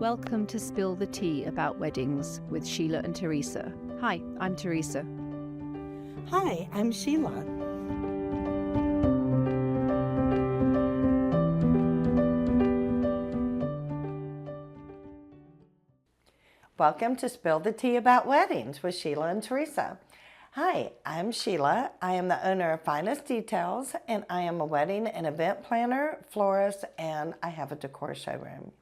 Welcome to Spill the Tea about weddings with Sheila and Teresa. Hi, I'm Teresa. Hi, I'm Sheila. Welcome to Spill the Tea about weddings with Sheila and Teresa. Hi, I'm Sheila. I am the owner of Finest Details, and I am a wedding and event planner, florist, and I have a decor showroom.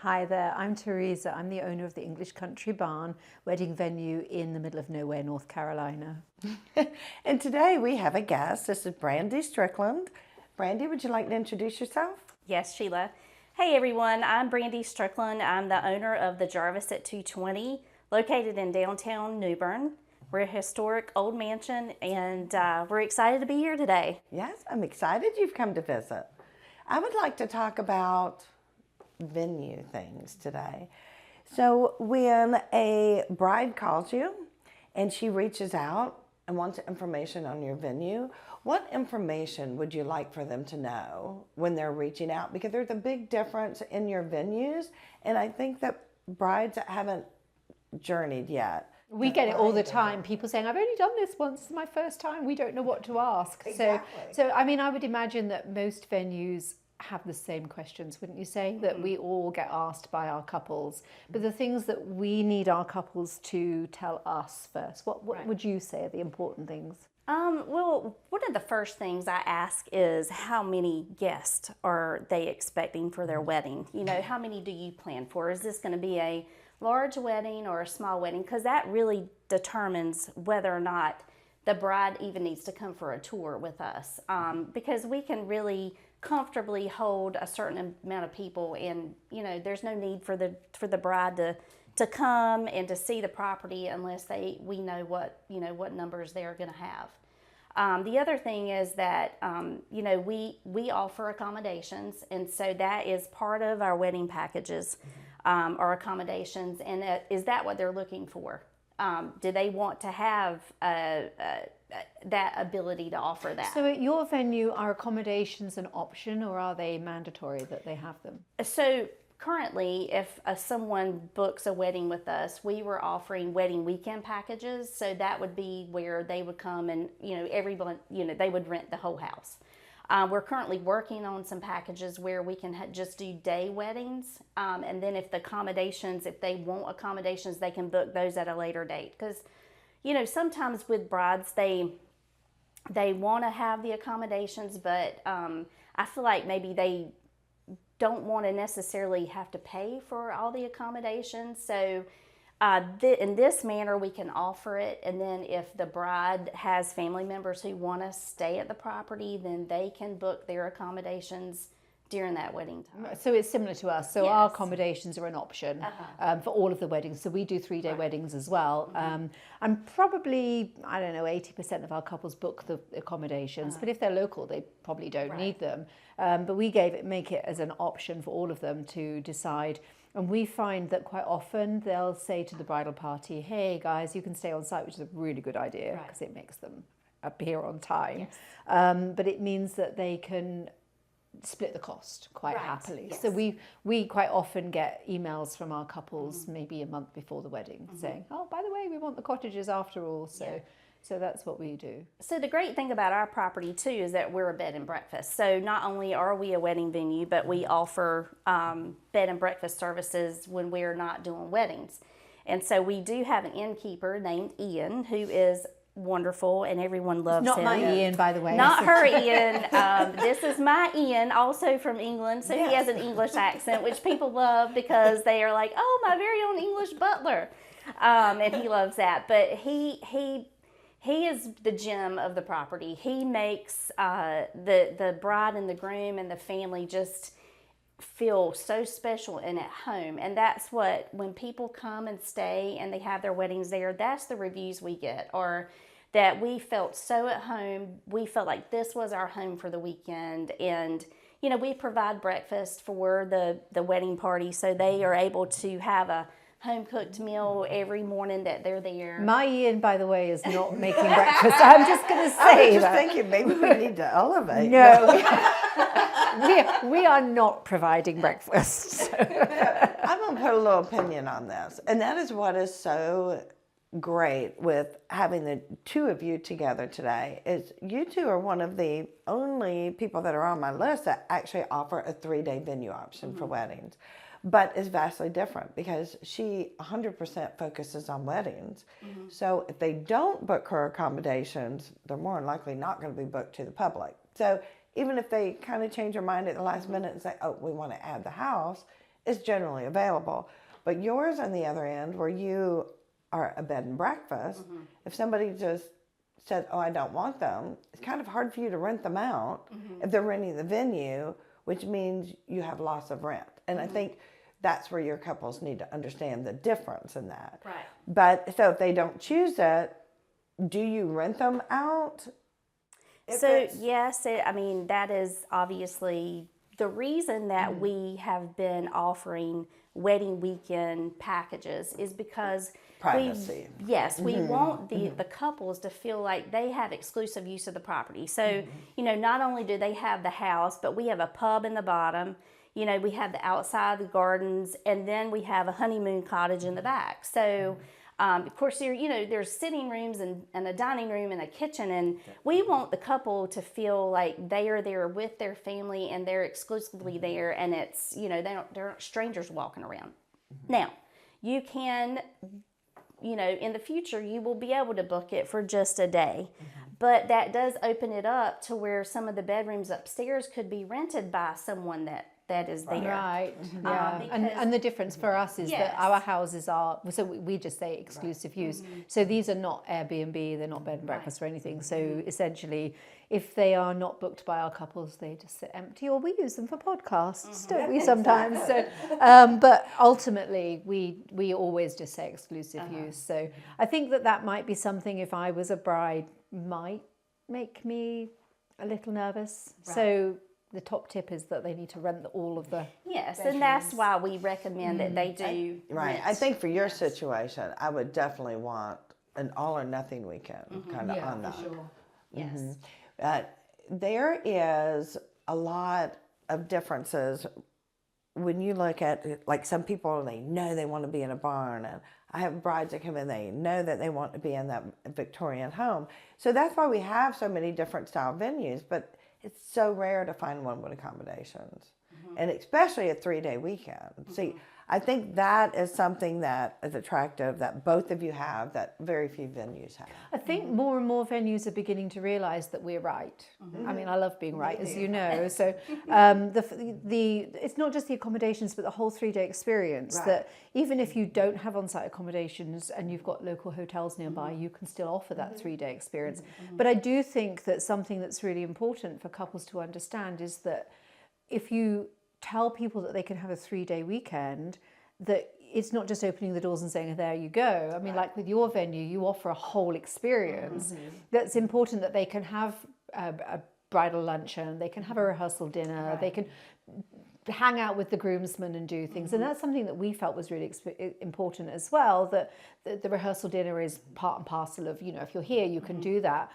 Hi there, I'm Teresa. I'm the owner of the English Country Barn wedding venue in the middle of nowhere, North Carolina. And today we have a guest. This is Brandi Strickland. Brandi, would you like to introduce yourself? Yes, Sheila. Hey everyone, I'm Brandi Strickland. I'm the owner of the Jarvis at 220, located in downtown New Bern. We're a historic old mansion, and we're excited to be here today. Yes, I'm excited you've come to visit. I would like to talk about venue things today. So when a bride calls you and she reaches out and wants information on your venue, what information would you like for them to know when they're reaching out? Because there's a big difference in your venues, and I think that brides that haven't journeyed yet. We get it all the time. People saying, I've only done this once, it's my first time, we don't know what to ask. Exactly. So I mean, I would imagine that most venues have the same questions, wouldn't you say? That we all get asked by our couples. But the things that we need our couples to tell us first, what would you say are the important things? Well, one of the first things I ask is how many guests are they expecting for their wedding? You know, how many do you plan for? Is this going to be a large wedding or a small wedding? Because that really determines whether or not the bride even needs to come for a tour with us. Because we can really comfortably hold a certain amount of people, and you know, there's no need for the bride to come and to see the property unless we know what numbers they're going to have. The other thing is that you know, we offer accommodations, and so that is part of our wedding packages, our accommodations. And is that what they're looking for? Do they want to have that ability to offer that? So at your venue, are accommodations an option, or are they mandatory that they have them? So currently, if someone books a wedding with us, we were offering wedding weekend packages. So that would be where they would come and, you know, everyone, you know, they would rent the whole house. We're currently working on some packages where we can just do day weddings. And then if they want accommodations, they can book those at a later date. Because, you know, sometimes with brides, they want to have the accommodations, but I feel like maybe they don't want to necessarily have to pay for all the accommodations. So in this manner, we can offer it, and then if the bride has family members who want to stay at the property, then they can book their accommodations during that wedding time. So it's similar to us. So Yes. our accommodations are an option for all of the weddings. So we do 3-day weddings as well. And probably, I don't know, 80% of our couples book the accommodations. But if they're local, they probably don't need them. But we make it as an option for all of them to decide. And we find that quite often they'll say to the bridal party, hey guys, you can stay on site, which is a really good idea because it makes them appear on time. Yes. But it means that they can split the cost quite happily. Yes. So we quite often get emails from our couples maybe a month before the wedding saying, oh, by the way, we want the cottages after all. So that's what we do. So the great thing about our property too is that we're a bed and breakfast. So not only are we a wedding venue, but we offer bed and breakfast services when we're not doing weddings. And so we do have an innkeeper named Ian, who is wonderful, and everyone loves him. Not my Ian, by the way. Not her Ian. This is my Ian, also from England. So he has an English accent, which people love because they are like, oh, my very own English butler. And he loves that. But he is the gem of the property. He makes the bride and the groom and the family just feel so special and at home. And that's what, when people come and stay and they have their weddings there, that's the reviews we get, or that we felt so at home. We felt like this was our home for the weekend. And you know, we provide breakfast for the wedding party, so they are able to have a home-cooked meal every morning that they're there. My Ian, by the way, is not making breakfast. I'm just going to say that. I was just thinking maybe we need to elevate. No, we are not providing breakfast. I I'm going to put a little opinion on this. And that is what is so great with having the two of you together today is you two are one of the only people that are on my list that actually offer a 3-day venue option for weddings. But it's vastly different because she 100% focuses on weddings. So if they don't book her accommodations, they're more than likely not going to be booked to the public. So even if they kind of change their mind at the last minute and say, oh, we want to add the house, it's generally available. But yours on the other end, where you are a bed and breakfast, if somebody just says, oh, I don't want them, it's kind of hard for you to rent them out if they're renting the venue, which means you have loss of rent. And I think that's where your couples need to understand the difference in that. Right. But so if they don't choose it, do you rent them out? So yes, I mean, that is obviously the reason that we have been offering wedding weekend packages is because privacy. We want the couples to feel like they have exclusive use of the property. So, you know, not only do they have the house, but we have a pub in the bottom, you know, we have the outside, the gardens, and then we have a honeymoon cottage in the back. So, of course, there's sitting rooms and a dining room and a kitchen, and we want the couple to feel like they are there with their family and they're exclusively there, and it's, you know, they're not strangers walking around. Now, you can, you know, in the future, you will be able to book it for just a day, but that does open it up to where some of the bedrooms upstairs could be rented by someone that is there. Right, yeah. And the difference for us is that our houses are, so we just say exclusive use. So these are not Airbnb, they're not bed and breakfast or anything. So essentially, if they are not booked by our couples, they just sit empty, or we use them for podcasts, don't we sometimes? So, but ultimately, we always just say exclusive use. So I think that might be something, if I was a bride, might make me a little nervous. Right. So the top tip is that they need to rent all of the bedrooms. And that's why we recommend that they do rent. I think for your situation, I would definitely want an all or nothing weekend kind of on that. For sure. Yes. There is a lot of differences when you look at, like, some people, they know they want to be in a barn, and I have brides that come in, they know that they want to be in that Victorian home. So that's why we have so many different style venues, but it's so rare to find one with accommodations, and especially a 3-day weekend. See, I think that is something that is attractive that both of you have that very few venues have. I think more and more venues are beginning to realise that we're right. I mean, I love being right, as you know. So it's not just the accommodations, but the whole 3-day experience. Right. That even if you don't have on-site accommodations and you've got local hotels nearby, you can still offer that 3-day experience. But I do think that something that's really important for couples to understand is that if you tell people that they can have a 3-day weekend, that it's not just opening the doors and saying, there you go. I mean, like with your venue, you offer a whole experience. That's important, that they can have a bridal luncheon, they can have a rehearsal dinner, they can hang out with the groomsmen and do things. And that's something that we felt was really important as well, that the rehearsal dinner is part and parcel of, you know, if you're here, you can do that.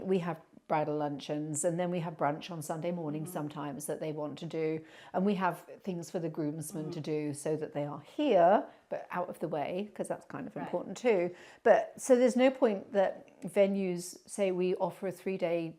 We have bridal luncheons, and then we have brunch on Sunday morning sometimes that they want to do, and we have things for the groomsmen to do so that they are here but out of the way, because that's kind of important too. But so there's no point that venues say we offer a 3-day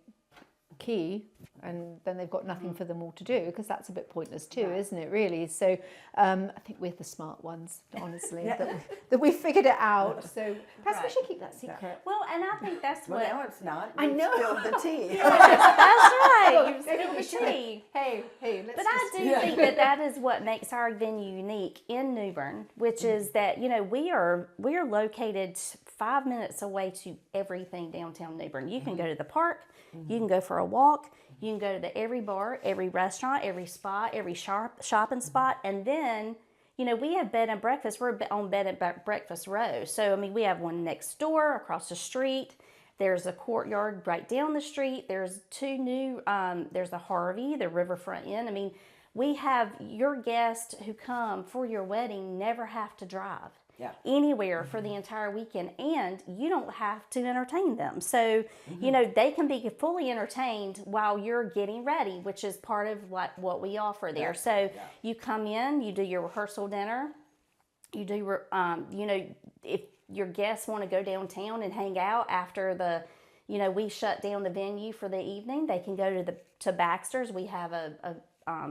key and then they've got nothing for them all to do, because that's a bit pointless too, isn't it, really? So I think we're the smart ones, honestly, that we figured it out. So perhaps we should keep that secret. Well, and I think that's what... Well, now it's not. I know. Spilled the tea. That's right. You've spilled the tea. Hey, let's But I do think that is what makes our venue unique in New Bern, which is that, you know, we are located 5 minutes away to everything downtown New Bern. You can go to the park, you can go for a walk, you can go to every bar, every restaurant, every spa, every shopping spot, and then, you know, we have bed and breakfast. We're on bed and breakfast row. So, I mean, we have one next door, across the street. There's a courtyard right down the street. There's 2 new, there's the Harvey, the Riverfront Inn. I mean, we have your guests who come for your wedding never have to drive. anywhere for the entire weekend, and you don't have to entertain them. So, you know, they can be fully entertained while you're getting ready, which is part of what we offer there. So you come in, you do your rehearsal dinner, you do, you know, if your guests want to go downtown and hang out after the, you know, we shut down the venue for the evening, they can go to Baxter's. We have a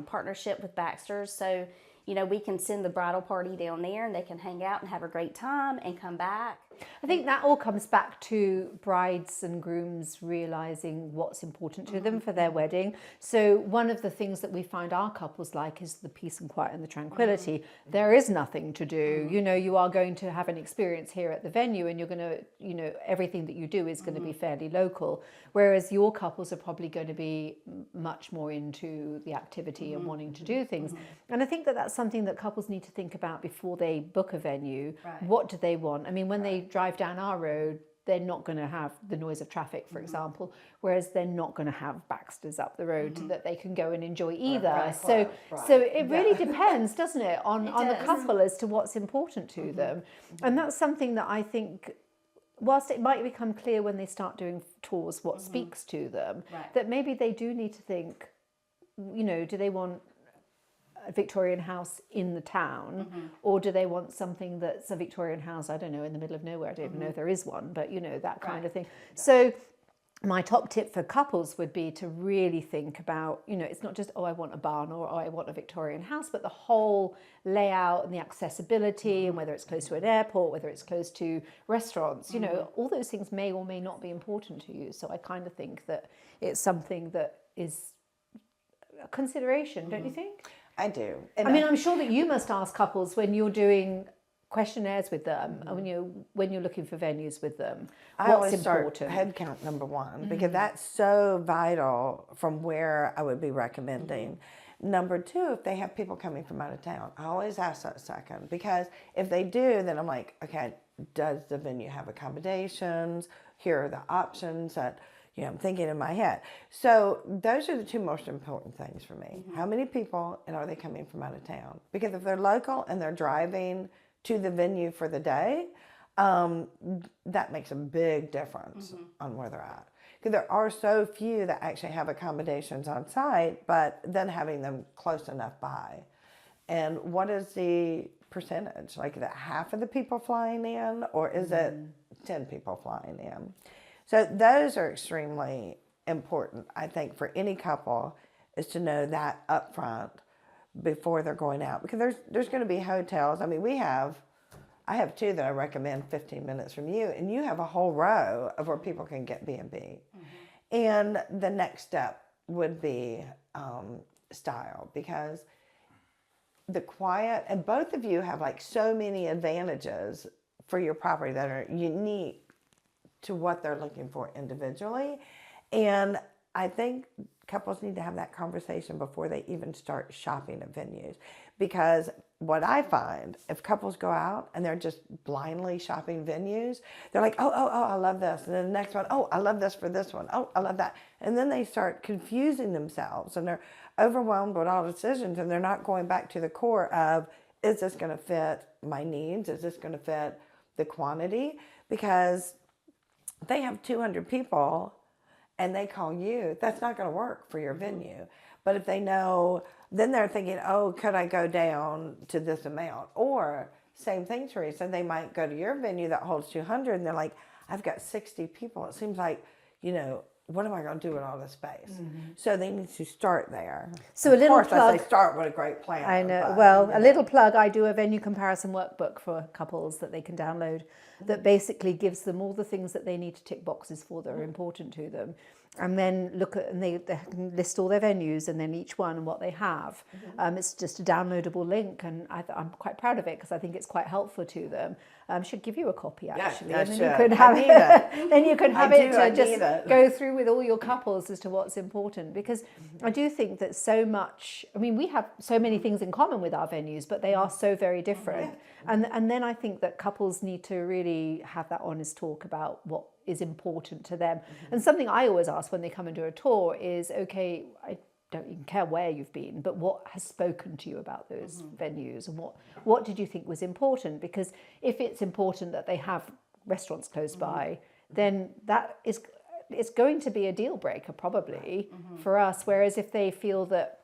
partnership with Baxter's, so you know, we can send the bridal party down there and they can hang out and have a great time and come back. I think that all comes back to brides and grooms realizing what's important to them for their wedding. So one of the things that we find our couples like is the peace and quiet and the tranquility. There is nothing to do. You know, you are going to have an experience here at the venue, and you're going to, you know, everything that you do is going to be fairly local. Whereas your couples are probably going to be much more into the activity and wanting to do things. And I think that that's something that couples need to think about before they book a venue. What do they want? I mean, when they drive down our road, they're not going to have the noise of traffic, for example, whereas they're not going to have Baxter's up the road that they can go and enjoy either. So it really depends, doesn't it, on the couple as to what's important to them. And that's something that I think, whilst it might become clear when they start doing tours what speaks to them, that maybe they do need to think, you know, do they want a Victorian house in the town, or do they want something that's a Victorian house, I don't know, in the middle of nowhere? I don't even know if there is one, but you know, that kind of thing. So my top tip for couples would be to really think about, you know, it's not just, oh, I want a barn or oh, I want a Victorian house, but the whole layout and the accessibility, and whether it's close to an airport, whether it's close to restaurants, you know, all those things may or may not be important to you. So I kind of think that it's something that is a consideration, don't you think? I do. And I mean, I'm sure that you must ask couples when you're doing questionnaires with them, and when you're looking for venues with them, I what's always important? start head count number one, because that's so vital from where I would be recommending. Number two, if they have people coming from out of town, I always ask that second, because if they do, then I'm like, okay, does the venue have accommodations? Here are the options that, you know, I'm thinking in my head. So those are the two most important things for me. How many people, and are they coming from out of town? Because if they're local and they're driving to the venue for the day, that makes a big difference on where they're at. Because there are so few that actually have accommodations on site, but then having them close enough by. And what is the percentage? Like, is it half of the people flying in, or is it 10 people flying in? So those are extremely important, I think, for any couple, is to know that up front before they're going out. Because there's going to be hotels. I mean, I have two that I recommend 15 minutes from you, and you have a whole row of where people can get B&B. And the next step would be style, because the quiet, and both of you have like so many advantages for your property that are unique to what they're looking for individually. And I think couples need to have that conversation before they even start shopping at venues. Because what I find, if couples go out and they're just blindly shopping venues, they're like, oh, I love this. And then the next one, oh, I love this for this one. Oh, I love that. And then they start confusing themselves, and they're overwhelmed with all decisions, and they're not going back to the core of, is this going to fit my needs? Is this going to fit the quantity? Because they have 200 people and they call you, that's not going to work for your venue. But if they know, then they're thinking, oh, could I go down to this amount? Or same thing, Teresa, they might go to your venue that holds 200 and they're like, I've got 60 people. It seems like, you know, what am I going to do with all this space? So they need to start there. So a little plug. Of course, I say start with a great plan. I know. Well, a little plug. I do a venue comparison workbook for couples that they can download, that basically gives them all the things that they need to tick boxes for that are important to them, and then look at, and they can list all their venues and then each one and what they have. It's just a downloadable link, and I'm quite proud of it because I think it's quite helpful to them. Should give you a copy actually, and then you could have it. Then you can have it to just go through with all your couples as to what's important. Because I do think that so much. I mean, we have so many things in common with our venues, but they are so very different. And then I think that couples need to really have that honest talk about what is important to them. And something I always ask when they come and do a tour is, okay, don't even care where you've been, but what has spoken to you about those venues, and what did you think was important? Because if it's important that they have restaurants close by, then it's going to be a deal breaker probably for us. Whereas if they feel that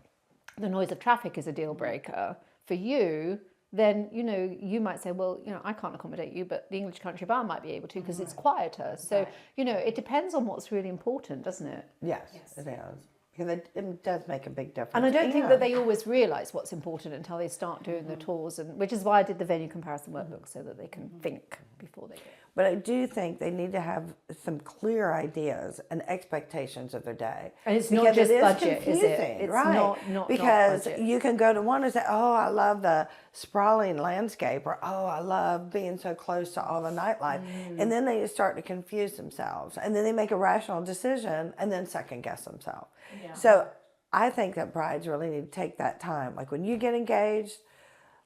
the noise of traffic is a deal breaker for you, then, you might say, well, I can't accommodate you, but the English Country Bar might be able to because it's quieter. So, it depends on what's really important, doesn't it? Yes, it is. Because it does make a big difference. And I don't think that they always realise what's important until they start doing the tours, and which is why I did the venue comparison workbook, so that they can think before they go. But I do think they need to have some clear ideas and expectations of their day. And it's not just budget, is it? It's right? Not because budget. you can go to one and say, oh, I love the sprawling landscape, or oh, I love being so close to all the nightlife. And then they start to confuse themselves. And then they make a rational decision and then second guess themselves. Yeah. So I think that brides really need to take that time. Like when you get engaged,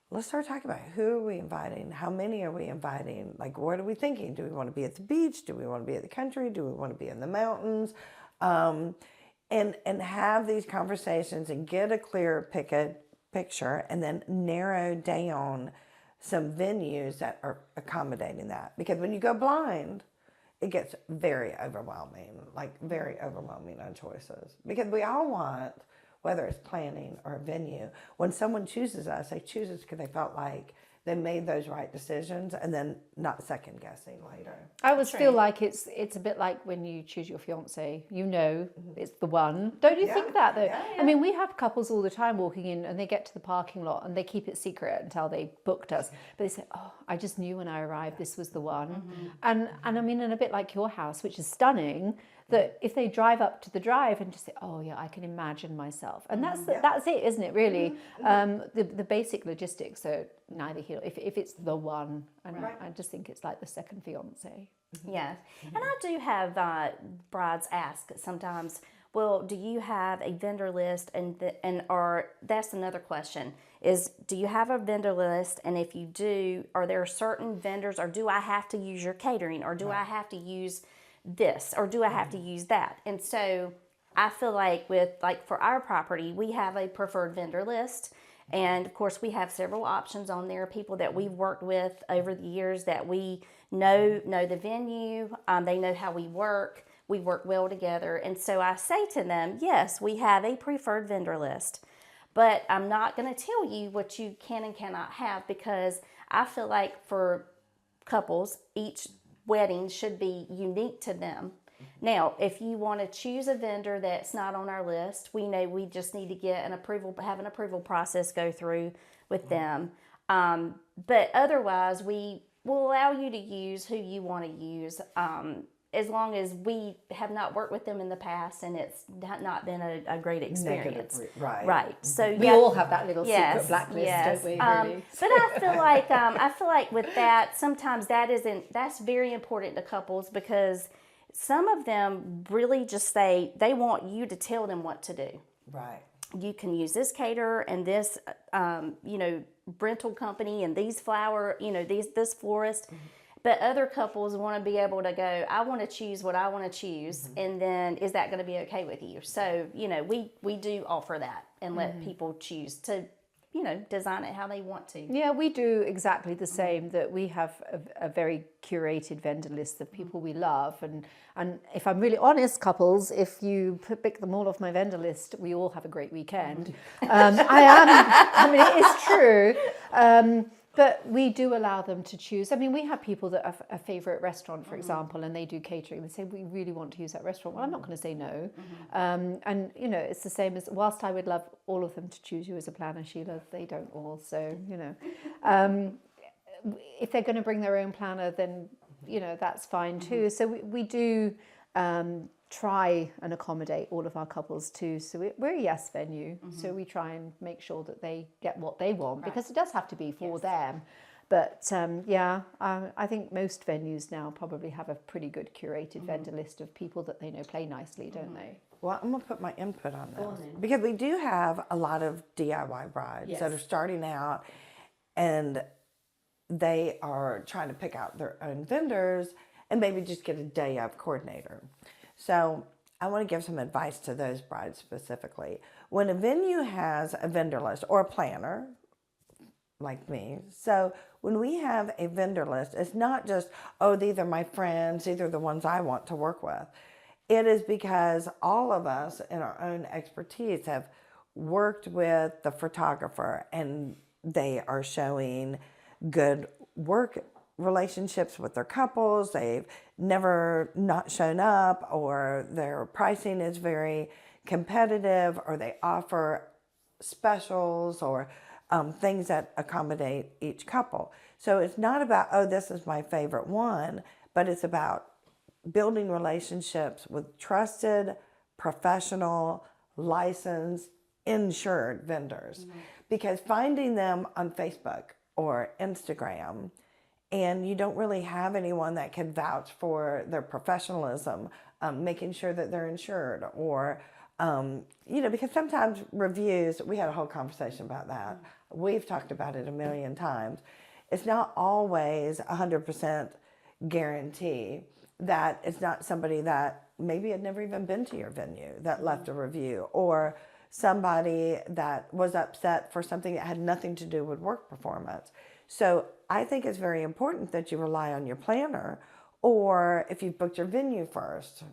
let's start talking about who are we inviting? How many are we inviting? Like, what are we thinking? Do we want to be at the beach? Do we want to be at the country? Do we want to be in the mountains? And have these conversations and get a clear picture, and then narrow down some venues that are accommodating that. Because when you go blind, it gets very overwhelming on choices. Because we all want, whether it's planning or a venue, when someone chooses us, they choose us because they felt like they made those right decisions, and then not second guessing later. I always feel like it's a bit like when you choose your fiance, it's the one. Don't you think that though? Yeah. I mean, we have couples all the time walking in and they get to the parking lot and they keep it secret until they booked us. But they say, oh, I just knew when I arrived this was the one. And I mean, and a bit like your house, which is stunning, that if they drive up to the drive and just say, oh yeah, I can imagine myself. And that's it, isn't it, really? The basic logistics are neither here. If it's the one, and I just think it's like the second fiance. Yes. And I do have brides ask sometimes, well, do you have a vendor list? Or that's another question, is do you have a vendor list? And if you do, are there certain vendors, or do I have to use your catering, or do I have to use this, or do I have to use that? And so I feel like for our property, we have a preferred vendor list. And of course, we have several options on there, people that we've worked with over the years that we know the venue, they know how we work well together. And so I say to them, yes, we have a preferred vendor list, but I'm not going to tell you what you can and cannot have, because I feel like for couples, each wedding should be unique to them. Now, if you want to choose a vendor that's not on our list, we know we just need to get have an approval process go through with them. But otherwise, we will allow you to use who you want to use, as long as we have not worked with them in the past and it's not been a great experience. Negative, right. Right. So we all have that little secret blacklist, don't we? Really? But I feel like with that, sometimes that's very important to couples, because some of them really just say they want you to tell them what to do. Right. You can use this caterer and this, rental company and these this florist. But other couples want to be able to go, I want to choose what I want to choose, and then is that going to be okay with you? So, we do offer that and let people choose to, design it how they want to. Yeah, we do exactly the same, that we have a very curated vendor list of people we love. And if I'm really honest, couples, if you pick them all off my vendor list, we all have a great weekend. I mean, it is true. But we do allow them to choose. I mean, we have people that have a favourite restaurant, for example, and they do catering. They say, we really want to use that restaurant. Well, I'm not going to say no. And, it's the same as, whilst I would love all of them to choose you as a planner, Sheila, they don't all. So, if they're going to bring their own planner, then, that's fine too. So we do try and accommodate all of our couples too. So we're a yes venue. So we try and make sure that they get what they want, because it does have to be for them. But I think most venues now probably have a pretty good curated vendor list of people that they know play nicely, don't they? Well, I'm going to put my input on this, because we do have a lot of DIY brides that are starting out, and they are trying to pick out their own vendors and maybe just get a day of coordinator. So I want to give some advice to those brides specifically. When a venue has a vendor list or a planner, like me, so when we have a vendor list, it's not just, oh, these are my friends, these are the ones I want to work with. It is because all of us in our own expertise have worked with the photographer and they are showing good work relationships with their couples. They've never not shown up, or their pricing is very competitive, or they offer specials or things that accommodate each couple. So it's not about, oh, this is my favorite one, but it's about building relationships with trusted, professional, licensed, insured vendors. Because finding them on Facebook or Instagram, and you don't really have anyone that can vouch for their professionalism, making sure that they're insured, or because sometimes reviews, we had a whole conversation about that. We've talked about it a million times. It's not always 100% guarantee that it's not somebody that maybe had never even been to your venue that left a review, or somebody that was upset for something that had nothing to do with work performance. So I think it's very important that you rely on your planner, or if you've booked your venue first,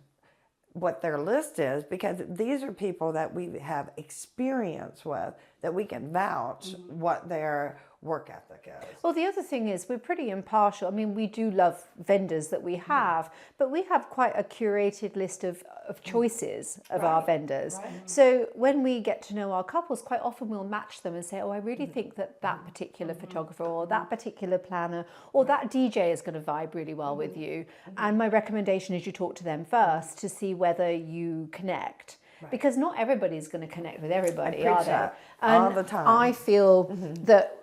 what their list is, because these are people that we have experience with, that we can vouch what their work ethic is. Well, the other thing is we're pretty impartial. I mean, we do love vendors that we have, but we have quite a curated list of choices of our vendors. So when we get to know our couples, quite often we'll match them and say, oh, I really think that particular photographer or that particular planner or that DJ is going to vibe really well with you. And my recommendation is you talk to them first to see whether you connect. Because not everybody's going to connect with everybody, are they? All the time. I feel that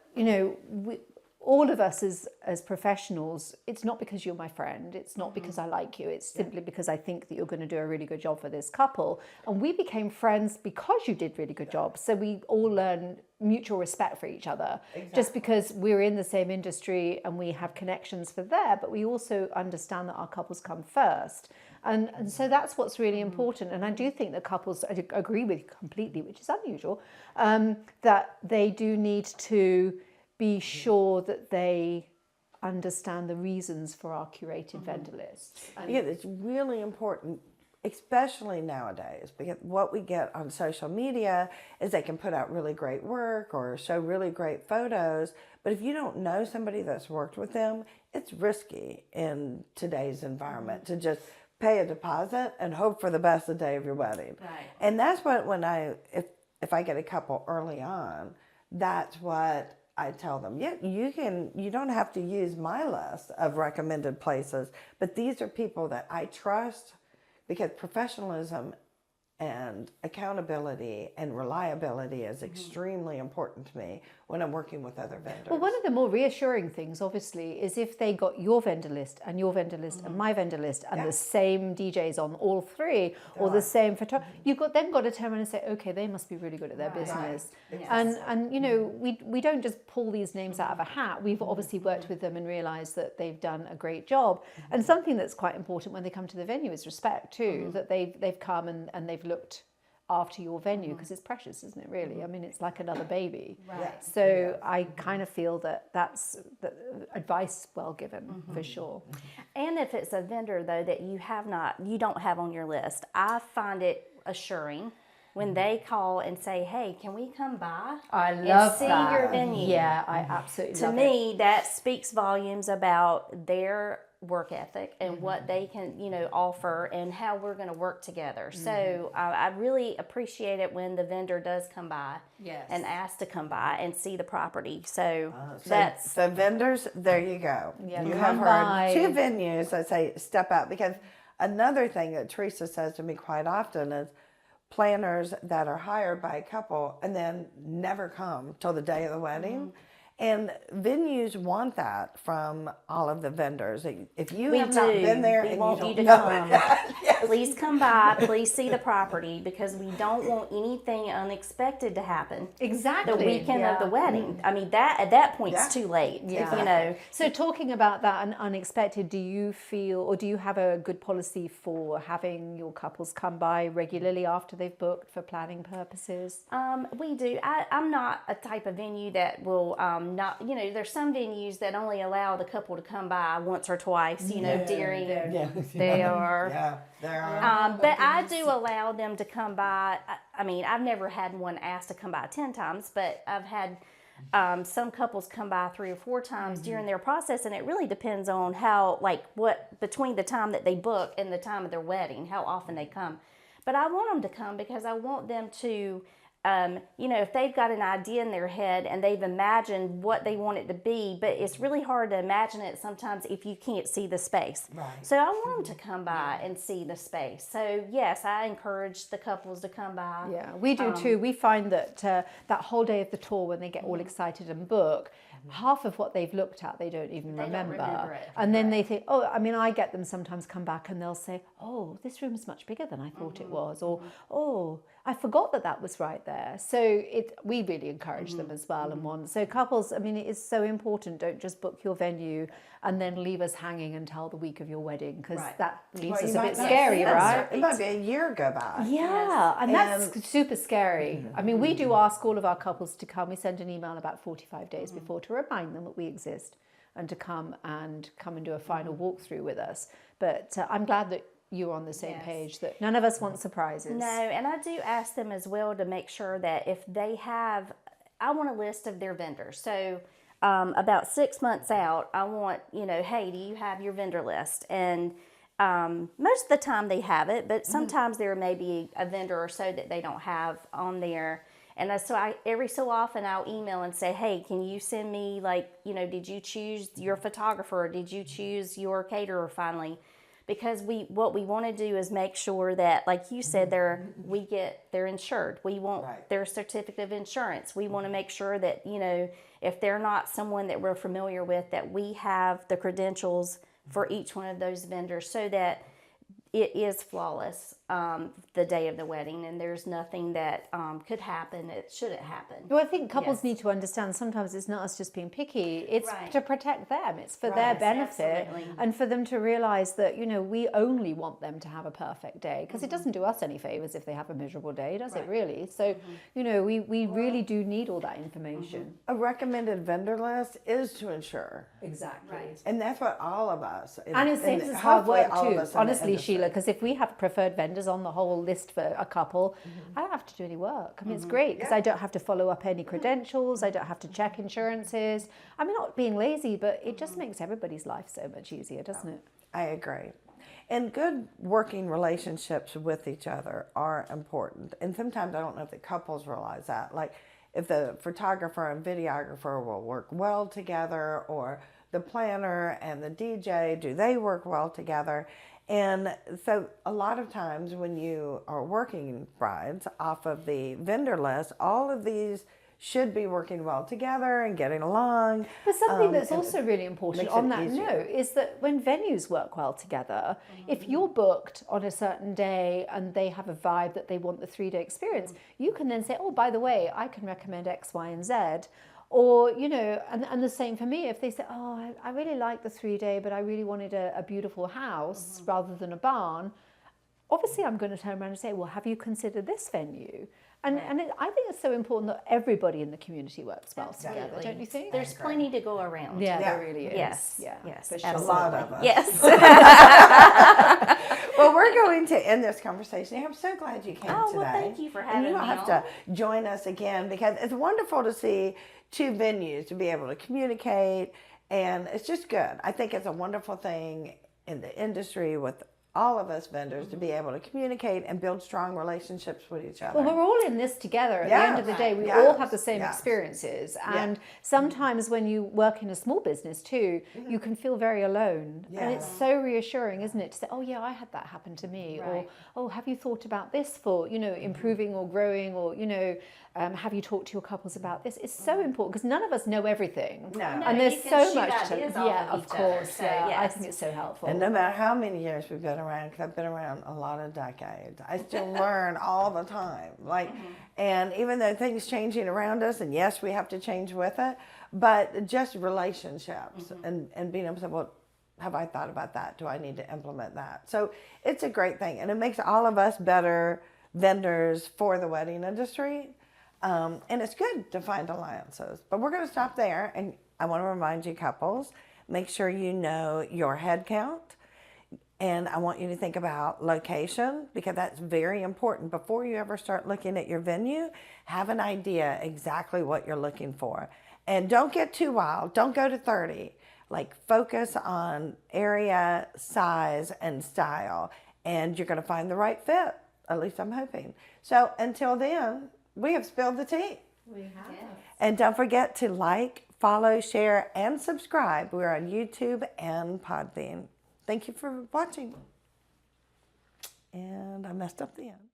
all of us as professionals, it's not because you're my friend, it's not because I like you, it's simply because I think that you're going to do a really good job for this couple. And we became friends because you did really good jobs. So we all learn mutual respect for each other, just because we're in the same industry and we have connections for there, but we also understand that our couples come first. And so that's what's really important. And I do think that couples, I agree with you completely, which is unusual, that they do need to be sure that they understand the reasons for our curated vendor lists. Yeah, it's really important, especially nowadays, because what we get on social media is they can put out really great work or show really great photos, but if you don't know somebody that's worked with them, it's risky in today's environment to just pay a deposit and hope for the best the day of your wedding. Right. And that's what, if I get a couple early on, that's what I tell them. Yeah, you don't have to use my list of recommended places, but these are people that I trust, because professionalism and accountability and reliability is extremely important to me when I'm working with other vendors. Well, one of the more reassuring things, obviously, is if they got your vendor list and your vendor list and my vendor list and the same DJs on all three, or the same photographer, you've then got to turn around and say, okay, they must be really good at their business. And we don't just pull these names out of a hat. We've obviously worked with them and realised that they've done a great job. And something that's quite important when they come to the venue is respect too, that they've come and they've looked after your venue, because it's precious, isn't it, really? I mean, it's like another baby. So I kind of feel that that's advice well given, for sure. And if it's a vendor, though, that you don't have on your list, I find it assuring when they call and say, hey, can we come by and see your venue? Yeah, I absolutely love it. To me, that speaks volumes about their work ethic and what they can, offer and how we're going to work together. So I really appreciate it when the vendor does come by and ask to come by and see the property. So that's... So vendors, there you go. Yeah, you come have heard by. 2 venues that say step out, because another thing that Teresa says to me quite often is planners that are hired by a couple and then never come till the day of the wedding. And venues want that from all of the vendors. If you We have not do. been there We and want you you don't to know come. yes. Please come by. Please see the property, because we don't want anything unexpected to happen. Exactly. The weekend of the Yeah. wedding. I mean, that at that point Yeah. it's too late. Yeah. You know. So talking about that and unexpected, do you feel, or do you have a good policy for having your couples come by regularly after they've booked for planning purposes? We do. I'm not a type of venue that will not. You know, there's some venues that only allow the couple to come by once or twice. You know, during They are. Yeah, there are. But I do allow them to come by. I mean, I've never had one asked to come by 10 times, but I've had some couples come by 3 or 4 times during their process, and it really depends on how, like, what between the time that they book and the time of their wedding, how often they come. But I want them to come because I want them to, you know, if they've got an idea in their head and they've imagined what they want it to be, but it's really hard to imagine it sometimes if you can't see the space. Right. So I want them to come by and see the space. So yes, I encourage the couples to come by. Yeah, we do too. We find that that whole day of the tour, when they get all excited and book, half of what they've looked at they don't even remember. it. And then they think, oh, I mean, I get them sometimes come back and they'll say, oh, this room's much bigger than I thought it was, or oh, I forgot that was right there. So we really encourage them as well and want. So couples, I mean, it is so important. Don't just book your venue and then leave us hanging until the week of your wedding, because that leaves us a bit scary, right? It might be a year go by. Yeah, and that's super scary. I mean, we do ask all of our couples to come. We send an email about 45 days before to remind them that we exist and to come and do a final walkthrough with us. But I'm glad that you're on the same page, that none of us want surprises. No, and I do ask them as well to make sure that if they have, I want a list of their vendors. So about 6 months out, I want, you know, hey, do you have your vendor list? And most of the time they have it, but sometimes there may be a vendor or so that they don't have on there. And so every so often I'll email and say, hey, can you send me, like, you know, did you choose your photographer? Did you choose your caterer finally? Because what we want to do is make sure that, like you said, they're insured. We want their certificate of insurance. We want to make sure that, you know, if they're not someone that we're familiar with, that we have the credentials for each one of those vendors, so that it is flawless the day of the wedding, and there's nothing that could happen that shouldn't happen. Well, I think couples need to understand sometimes it's not us just being picky, it's to protect them, it's for their benefit, and for them to realise that, you know, we only want them to have a perfect day, because it doesn't do us any favours if they have a miserable day, does it really? So, you know, we really do need all that information. A recommended vendor list is to ensure. Exactly. And that's what all of us. And it saves us hard work too, honestly, Sheila, because if we have preferred vendors on the whole list for a couple, I don't have to do any work. I mean, it's great because I don't have to follow up any credentials, I don't have to check insurances. I'm not being lazy, but it just makes everybody's life so much easier, doesn't it? I agree. And good working relationships with each other are important. And sometimes I don't know if the couples realize that. Like, if the photographer and videographer will work well together, or the planner and the DJ, do they work well together? And so a lot of times when you are working brides off of the vendor list, all of these should be working well together and getting along. But something that's also really important on that easier. note is that when venues work well together, if you're booked on a certain day and they have a vibe that they want the 3-day experience, you can then say, oh, by the way, I can recommend X, Y, and Z. Or, you know, and the same for me, if they say, oh, I really like the 3-day, but I really wanted a beautiful house rather than a barn, obviously I'm going to turn around and say, well, have you considered this venue? And I think it's so important that everybody in the community works well together, don't you think? There's plenty to go around. Yeah, there really is. Yes, yeah, yes, for sure. A lot of us. Yes. Well, we're going to end this conversation. I'm so glad you came today. Well, thank you for having And me you'll have to join us again, because it's wonderful to see 2 venues to be able to communicate, and it's just good. I think it's a wonderful thing in the industry with all of us vendors to be able to communicate and build strong relationships with each other. Well, we're all in this together. At the end of the day, we all have the same experiences. And sometimes when you work in a small business too, you can feel very alone. And it's so reassuring, isn't it, to say, oh yeah, I had that happen to me. Or, oh, have you thought about this for, you know, improving or growing, or, you know, have you talked to your couples about this? It's so important because none of us know everything. No. And there's you can so shoot much to, ideas off yeah, of of each other, course. so, Yeah, I yes. think it's so helpful. And no matter how many years we've been around, because I've been around a lot of decades, I still learn all the time. Like, and even though things changing around us, and yes, we have to change with it, but just relationships and being able to say, well, have I thought about that? Do I need to implement that? So it's a great thing, and it makes all of us better vendors for the wedding industry. And it's good to find alliances. But we're going to stop there, and I want to remind you, couples, make sure you know your head count. And I want you to think about location, because that's very important. Before you ever start looking at your venue, have an idea exactly what you're looking for. And don't get too wild. Don't go to 30. Like, focus on area, size, and style. And you're going to find the right fit. At least I'm hoping. So until then, we have spilled the tea. We have. Yes. And don't forget to like, follow, share, and subscribe. We're on YouTube and Podbean. Thank you for watching. And I messed up the end.